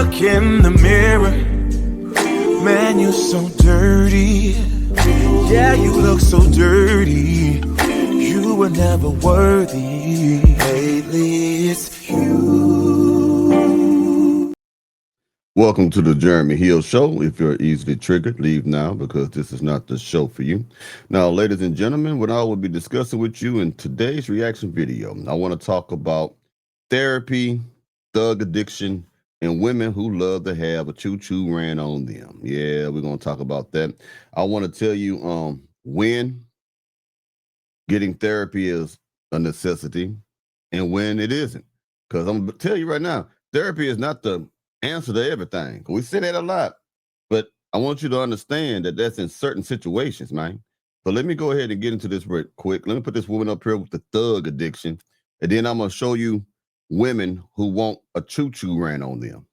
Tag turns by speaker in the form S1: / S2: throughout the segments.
S1: look in the mirror, man, you're so dirty. Yeah, you look so dirty. You were never worthy. Lately, it's you.
S2: Welcome to the Jeremy Hill Show. If you're easily triggered, leave now because this is not the show for you. Now, ladies and gentlemen, what I will be discussing with you in today's reaction video, I want to talk about therapy, thug addiction, and women who love to have a choo-choo ran on them. Yeah, we're going to talk about that. I want to tell you when getting therapy is a necessity and when it isn't. Because I'm going to tell you right now, therapy is not the answer to everything. We say that a lot, but I want you to understand that that's in certain situations, man. So let me go ahead and get into this real quick. Let me put this woman up here with the thug addiction, and then I'm going to show you women who want a choo-choo ran on them.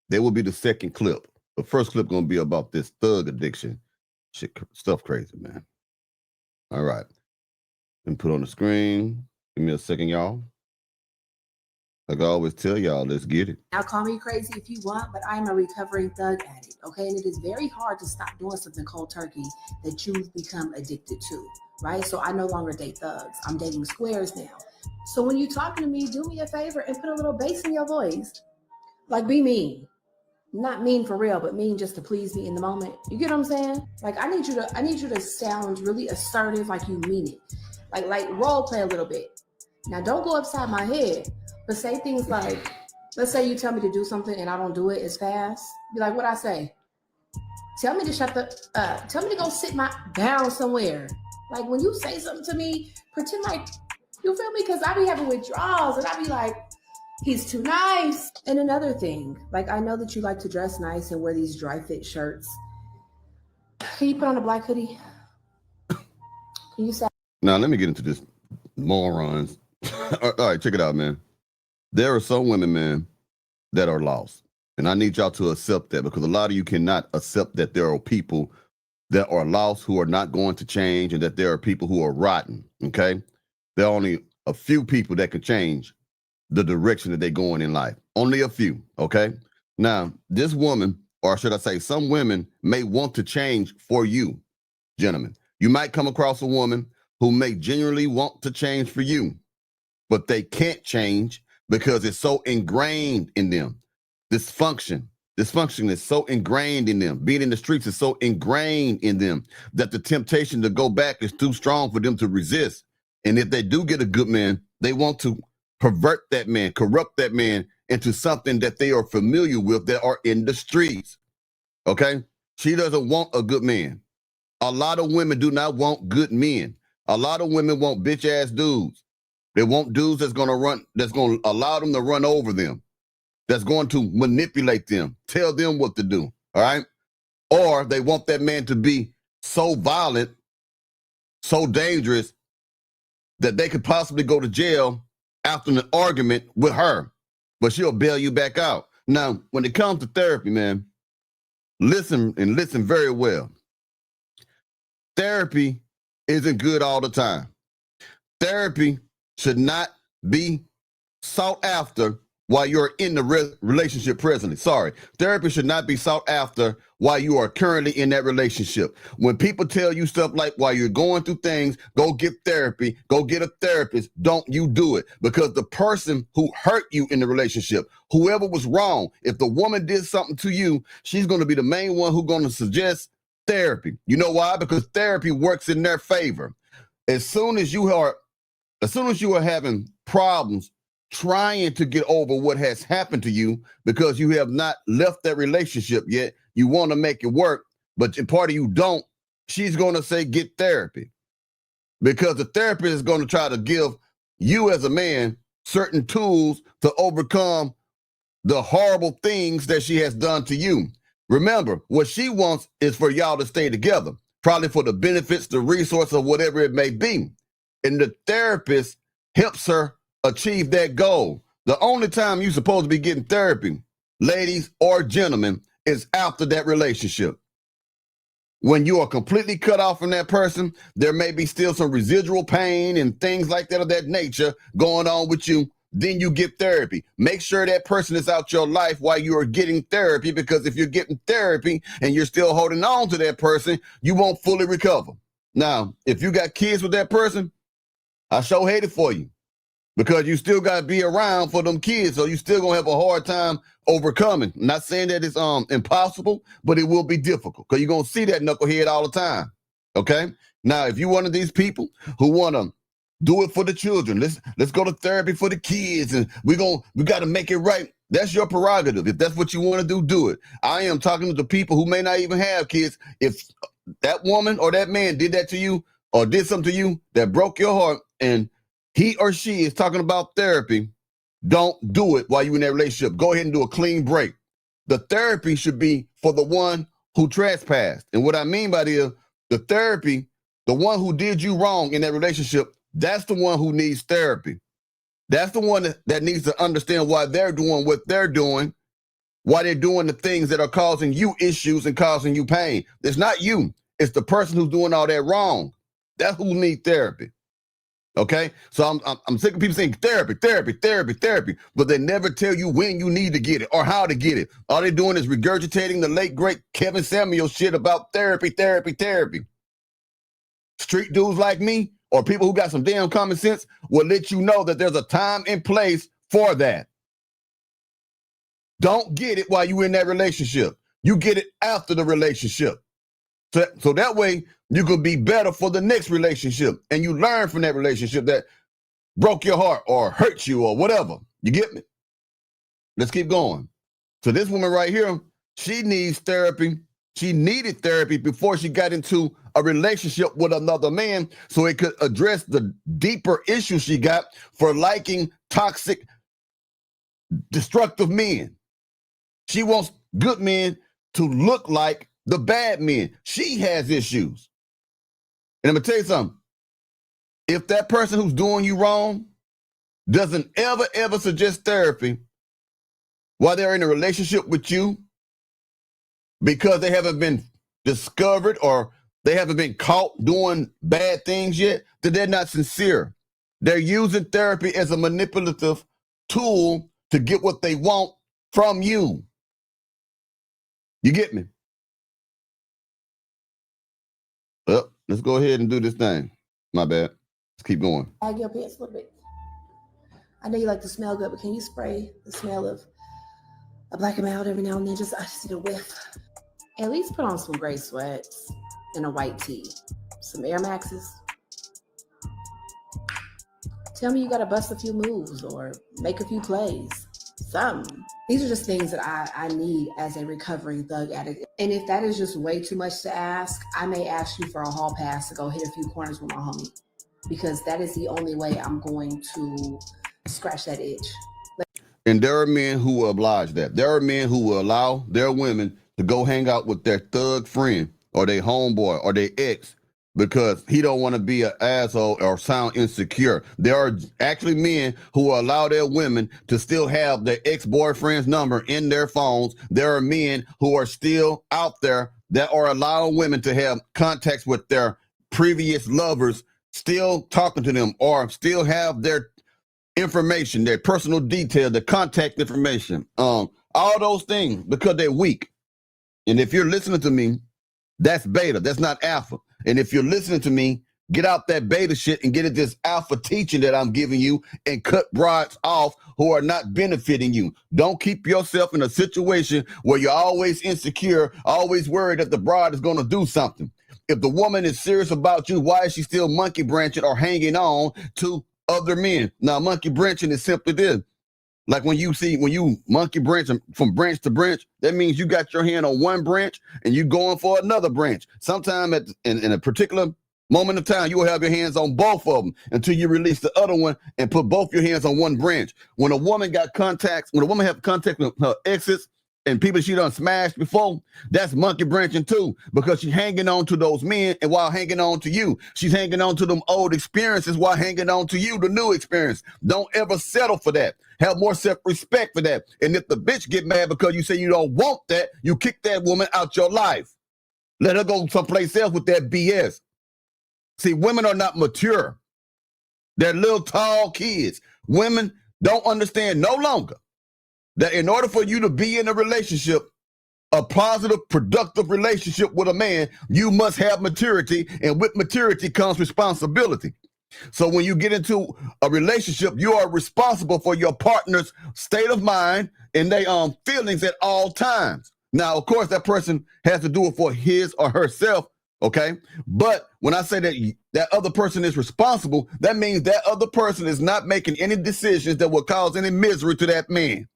S2: They will be the second clip. The first clip going to be about this thug addiction. Shit, stuff crazy, man. All right. Let me put on the screen. Give me a second, y'all. Like I always tell y'all, let's get it.
S3: Now call me crazy if you want, but I'm a recovering thug addict, okay? And it is very hard to stop doing something cold turkey that you've become addicted to, right? So I no longer date thugs. I'm dating squares now. So when you're talking to me, do me a favor and put a little bass in your voice. Like, be mean. Not mean for real, but mean just to please me in the moment. You get what I'm saying? Like, I need you to sound really assertive, like you mean it. Like role play a little bit. Now don't go upside my head, but say things like, let's say you tell me to do something and I don't do it as fast. Be like, what I say? Tell me to tell me to go sit down somewhere. Like when you say something to me, pretend like, you feel me? Because I be having withdrawals and I be like, he's too nice. And another thing, like I know that you like to dress nice and wear these dry fit shirts. Can you put on a black hoodie? Can you say?
S2: Now let me get into this morons. All right, check it out, man. There are some women, man, that are lost. And I need y'all to accept that because a lot of you cannot accept that there are people that are lost who are not going to change and that there are people who are rotten, okay? There are only a few people that can change the direction that they're going in life. Only a few, okay? Now, this woman, or should I say some women, may want to change for you, gentlemen. You might come across a woman who may genuinely want to change for you, but they can't change because it's so ingrained in them. Dysfunction is so ingrained in them. Being in the streets is so ingrained in them that the temptation to go back is too strong for them to resist. And if they do get a good man, they want to pervert that man, corrupt that man into something that they are familiar with that are in the streets. Okay? She doesn't want a good man. A lot of women do not want good men. A lot of women want bitch ass dudes. They want dudes that's going to allow them to run over them, that's going to manipulate them, tell them what to do, all right? Or they want that man to be so violent, so dangerous, that they could possibly go to jail after an argument with her, but she'll bail you back out. Now, when it comes to therapy, man, listen very well. Therapy isn't good all the time. Therapy should not be sought after while you're in the relationship presently. Sorry. Therapy should not be sought after while you are currently in that relationship. When people tell you stuff like, while you're going through things, go get therapy, go get a therapist, don't you do it. Because the person who hurt you in the relationship, whoever was wrong, if the woman did something to you, she's going to be the main one who's going to suggest therapy. You know why? Because therapy works in their favor. As soon as you are having problems trying to get over what has happened to you because you have not left that relationship yet, you want to make it work, but part of you don't, she's going to say, get therapy. Because the therapist is going to try to give you as a man certain tools to overcome the horrible things that she has done to you. Remember, what she wants is for y'all to stay together, probably for the benefits, the resource, or whatever it may be. And the therapist helps her achieve that goal. The only time you're supposed to be getting therapy, ladies or gentlemen, is after that relationship. When you are completely cut off from that person, there may be still some residual pain and things like that of that nature going on with you, then you get therapy. Make sure that person is out your life while you are getting therapy, because if you're getting therapy and you're still holding on to that person, you won't fully recover. Now, if you got kids with that person, I sure hate it for you, because you still got to be around for them kids, so you still gonna have a hard time overcoming. I'm not saying that it's impossible, but it will be difficult, because you're gonna see that knucklehead all the time. Okay? Now, if you're one of these people who want to do it for the children, let's go to therapy for the kids, and we got to make it right. That's your prerogative. If that's what you want to do it. I am talking to the people who may not even have kids. If that woman or that man did that to you or did something to you that broke your heart, and he or she is talking about therapy, don't do it while you're in that relationship. Go ahead and do a clean break. The therapy should be for the one who trespassed. And what I mean by this, the therapy, the one who did you wrong in that relationship, that's the one who needs therapy. That's the one that needs to understand why they're doing what they're doing, why they're doing the things that are causing you issues and causing you pain. It's not you. It's the person who's doing all that wrong. That's who needs therapy. Okay? So I'm sick of people saying therapy, but they never tell you when you need to get it or how to get it. All they're doing is regurgitating the late, great Kevin Samuel shit about therapy. Street dudes like me, or people who got some damn common sense, will let you know that there's a time and place for that. Don't get it while you're in that relationship. You get it after the relationship. So that way you could be better for the next relationship, and you learn from that relationship that broke your heart or hurt you or whatever. You get me? Let's keep going. So this woman right here, she needs therapy. She needed therapy before she got into a relationship with another man, so it could address the deeper issue she got for liking toxic, destructive men. She wants good men to look like the bad men. She has issues. And I'm going to tell you something. If that person who's doing you wrong doesn't ever suggest therapy while they're in a relationship with you because they haven't been discovered or they haven't been caught doing bad things yet, then they're not sincere. They're using therapy as a manipulative tool to get what they want from you. You get me? Well, let's go ahead and do this thing. My bad. Let's keep going.
S3: Bag your pants a little bit. I know you like to smell good, but can you spray the smell of a black and mild every now and then? I just need a whiff. At least put on some gray sweats and a white tee. Some Air Maxes. Tell me you gotta bust a few moves or make a few plays. Something. These are just things that I need as a recovering thug addict. And if that is just way too much to ask, I may ask you for a hall pass to go hit a few corners with my homie, because that is the only way I'm going to scratch that itch.
S2: And there are men who will oblige that. There are men who will allow their women to go hang out with their thug friend or their homeboy or their ex because he don't want to be an asshole or sound insecure. There are actually men who will allow their women to still have their ex-boyfriend's number in their phones. There are men who are still out there that are allowing women to have contacts with their previous lovers, still talking to them, or still have their information, their personal detail, the contact information, all those things, because they're weak. And if you're listening to me, that's beta. That's not alpha. And if you're listening to me, get out that beta shit and get at this alpha teaching that I'm giving you and cut broads off who are not benefiting you. Don't keep yourself in a situation where you're always insecure, always worried that the broad is going to do something. If the woman is serious about you, why is she still monkey branching or hanging on to other men? Now, monkey branching is simply this. Like when you monkey branch from branch to branch, that means you got your hand on one branch and you going for another branch. Sometime in a particular moment of time, you will have your hands on both of them until you release the other one and put both your hands on one branch. When a woman have contact with her exes and people she done smashed before, that's monkey branching too, because she's hanging on to those men, and while hanging on to you, she's hanging on to them old experiences while hanging on to you, the new experience. Don't ever settle for that. Have more self-respect for that. And if the bitch get mad because you say you don't want that, you kick that woman out your life. Let her go someplace else with that BS. See, women are not mature. They're little tall kids. Women don't understand no longer that in order for you to be in a relationship, a positive, productive relationship with a man, you must have maturity, and with maturity comes responsibility. So when you get into a relationship, you are responsible for your partner's state of mind and their feelings at all times. Now, of course, that person has to do it for his or herself, okay? But when I say that that other person is responsible, that means that other person is not making any decisions that will cause any misery to that man.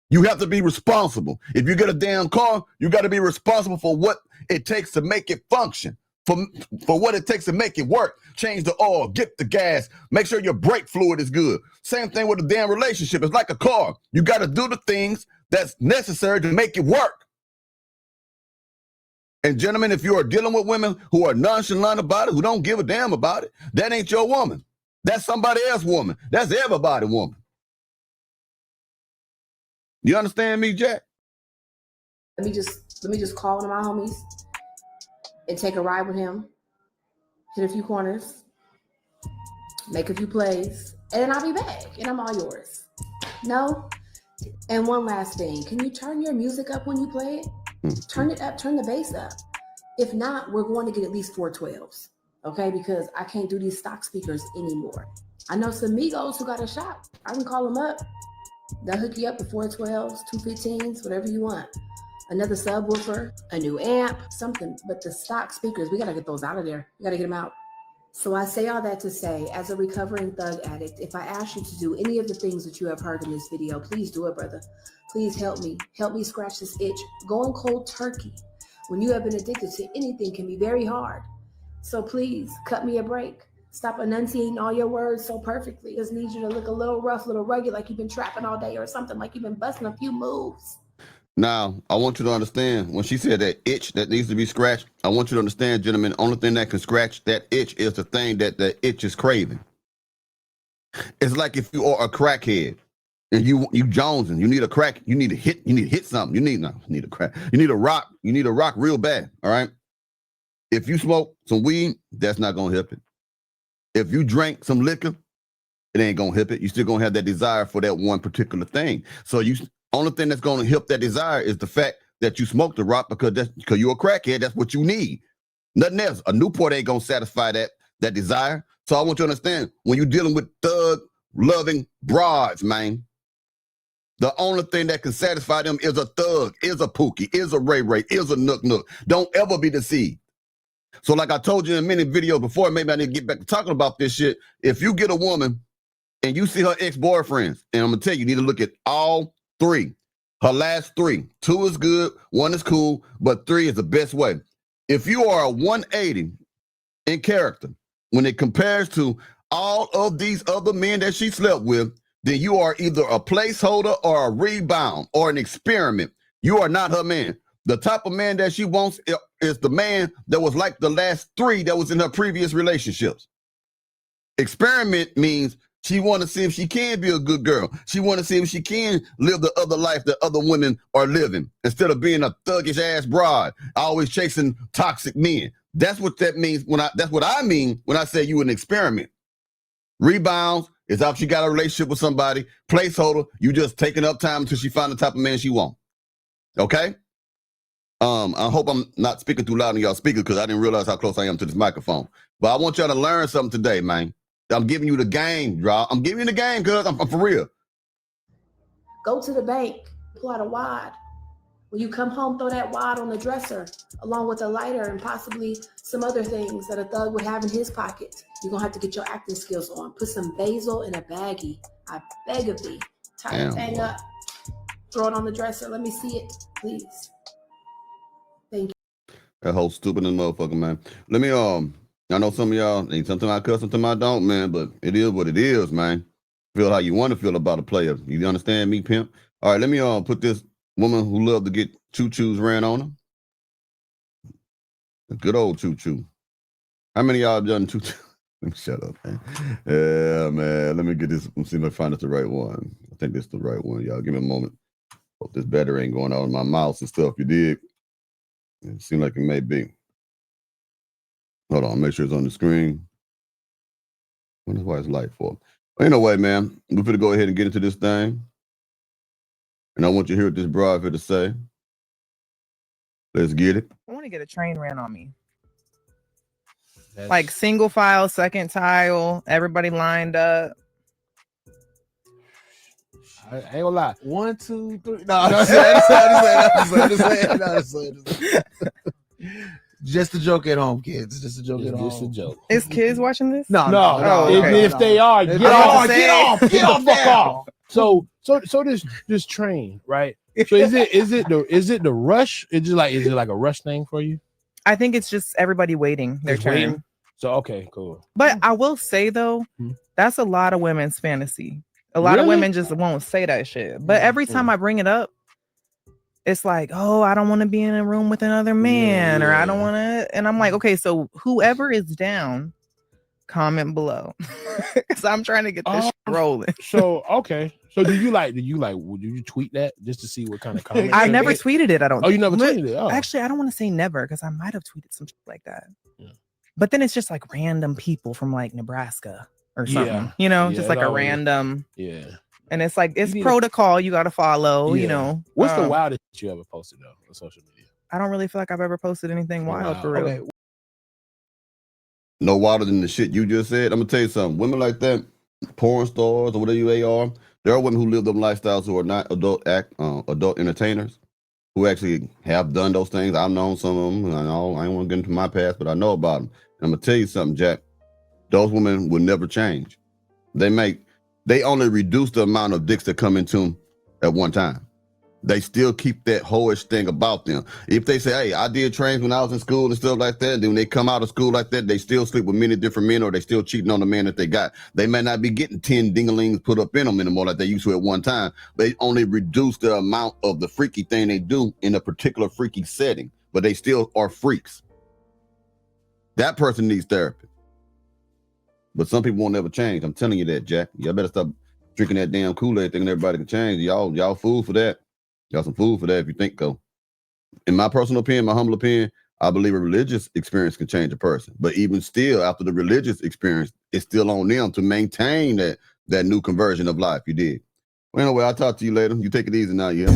S2: You have to be responsible. If you get a damn car, you got to be responsible for what it takes to make it function, for what it takes to make it work. Change the oil, get the gas, make sure your brake fluid is good. Same thing with a damn relationship. It's like a car. You got to do the things that's necessary to make it work. And gentlemen, if you are dealing with women who are nonchalant about it, who don't give a damn about it, that ain't your woman. That's somebody else's woman. That's everybody's woman. You understand me, Jack?
S3: Let me just call one of my homies and take a ride with him, hit a few corners, make a few plays, and then I'll be back and I'm all yours. No? And one last thing, can you turn your music up when you play it? Turn it up, turn the bass up. If not, we're going to get at least 412s, okay? Because I can't do these stock speakers anymore. I know some Migos who got a shop. I can call them up. They'll hook you up with 412s, 215s, whatever you want. Another subwoofer, a new amp, something. But the stock speakers, we got to get those out of there. We got to get them out. So I say all that to say, as a recovering thug addict, if I ask you to do any of the things that you have heard in this video, please do it, brother. Please help me. Help me scratch this itch. Going cold turkey when you have been addicted to anything can be very hard. So please cut me a break. Stop enunciating all your words so perfectly. Just need you to look a little rough, a little rugged, like you've been trapping all day or something, like you've been busting a few moves.
S2: Now, I want you to understand, when she said that itch that needs to be scratched, I want you to understand, gentlemen, the only thing that can scratch that itch is the thing that the itch is craving. It's like if you are a crackhead and you jonesing, you need a crack, you need to hit something. You need a crack. You need a rock real bad, all right? If you smoke some weed, that's not gonna help it. If you drink some liquor, it ain't gonna help it. You still gonna have that desire for that one particular thing. So only thing that's gonna help that desire is the fact that you smoke the rock because you're a crackhead. That's what you need. Nothing else. A Newport ain't gonna satisfy that desire. So I want you to understand, when you're dealing with thug loving broads, man, the only thing that can satisfy them is a thug, is a Pookie, is a Ray Ray, is a Nook Nook. Don't ever be deceived. So like I told you in many videos before, maybe I need to get back to talking about this shit. If you get a woman and you see her ex-boyfriends, and I'm gonna tell you, you need to look at all three. Her last three. 2 is good, 1 is cool, but 3 is the best way. If you are a 180 in character, when it compares to all of these other men that she slept with, then you are either a placeholder or a rebound or an experiment. You are not her man. The type of man that she wants is the man that was like the last 3 that was in her previous relationships. Experiment means she want to see if she can be a good girl. She want to see if she can live the other life that other women are living instead of being a thuggish ass broad, always chasing toxic men. That's what that means that's what I mean when I say you an experiment. Rebounds is after she got a relationship with somebody. Placeholder, you just taking up time until she find the type of man she want. Okay? I hope I'm not speaking too loud in y'all speakers because I didn't realize how close I am to this microphone. But I want y'all to learn something today, man. I'm giving you the game, y'all. I'm giving you the game, cuz I'm for real.
S3: Go to the bank, pull out a wad. When you come home, throw that wad on the dresser, along with a lighter and possibly some other things that a thug would have in his pocket. You're gonna have to get your acting skills on. Put some basil in a baggie. I beg of thee. Tie the thing up. Throw it on the dresser. Let me see it, please. Thank you.
S2: That whole stupid motherfucker, man. Let me I know some of y'all, sometimes I cuss, sometimes I don't, man, but it is what it is, man. Feel how you want to feel about a player. You understand me, pimp? All right, let me put this woman who loved to get choo-choos ran on her. A good old choo-choo. How many of y'all have done choo-choo? Let me shut up, man. Yeah, man. Let me get this. Let me see if I find it's the right one. I think this is the right one, y'all. Give me a moment. Hope this battery ain't going out of my mouse and stuff. You dig? It seems like it may be. Hold on, make sure it's on the screen. Wonder why it's light for. Anyway, man, we're going to go ahead and get into this thing. And I want you to hear what this broad here to say. Let's get it.
S4: I want to get a train ran on me. Like single file, second tile, everybody lined up.
S5: I ain't gonna lie. 1, 2, 3. No, just a joke at home, kids. Just a joke at home.
S2: Just a joke.
S4: Is kids watching this?
S5: No.
S4: Okay.
S5: If they are, get off the fuck off. So this train, right? So is it the rush? Is it like a rush thing for you?
S4: I think it's just everybody waiting their turn.
S5: Waiting? So okay, cool.
S4: But I will say though, that's a lot of women's fantasy. A lot of women just won't say that shit. But every time I bring it up, it's like, oh, I don't want to be in a room with another man, or I don't want to. And I'm like, okay, so whoever is down, comment below, because I'm trying to get this shit rolling.
S5: So okay. So would you tweet that just to see what kind of comments?
S4: I never tweeted it. I don't.
S5: Oh, you never tweeted it? Oh.
S4: Actually, I don't want to say never because I might have tweeted some shit like that.
S5: Yeah.
S4: But then it's just like random people from like Nebraska or something, just like a random.
S5: Yeah.
S4: And it's like, it's protocol you got to follow,
S5: What's the wildest you ever posted though on social media?
S4: I don't really feel like I've ever posted anything wild for real.
S5: Okay.
S2: No wilder than the shit you just said. I'm going to tell you something. Women like that, porn stars or whatever they are, there are women who live them lifestyles who are not adult entertainers, who actually have done those things. I've known some of them. I don't want to get into my past, but I know about them. And I'm going to tell you something, Jack. Those women will never change. They only reduce the amount of dicks that come into them at one time. They still keep that whorish thing about them. If they say, hey, I did trains when I was in school and stuff like that, then when they come out of school like that, they still sleep with many different men, or they still cheating on the man that they got. They may not be getting 10 dingalings put up in them anymore like they used to at one time. They only reduce the amount of the freaky thing they do in a particular freaky setting, but they still are freaks. That person needs therapy. But some people won't ever change. I'm telling you that, Jack. Y'all better stop drinking that damn Kool-Aid thinking everybody can change. Y'all fool for that. Y'all some fool for that if you think so. In my personal opinion, my humble opinion, I believe a religious experience can change a person. But even still, after the religious experience, it's still on them to maintain that new conversion of life. You did. Well, anyway, I'll talk to you later. You take it easy now, yeah?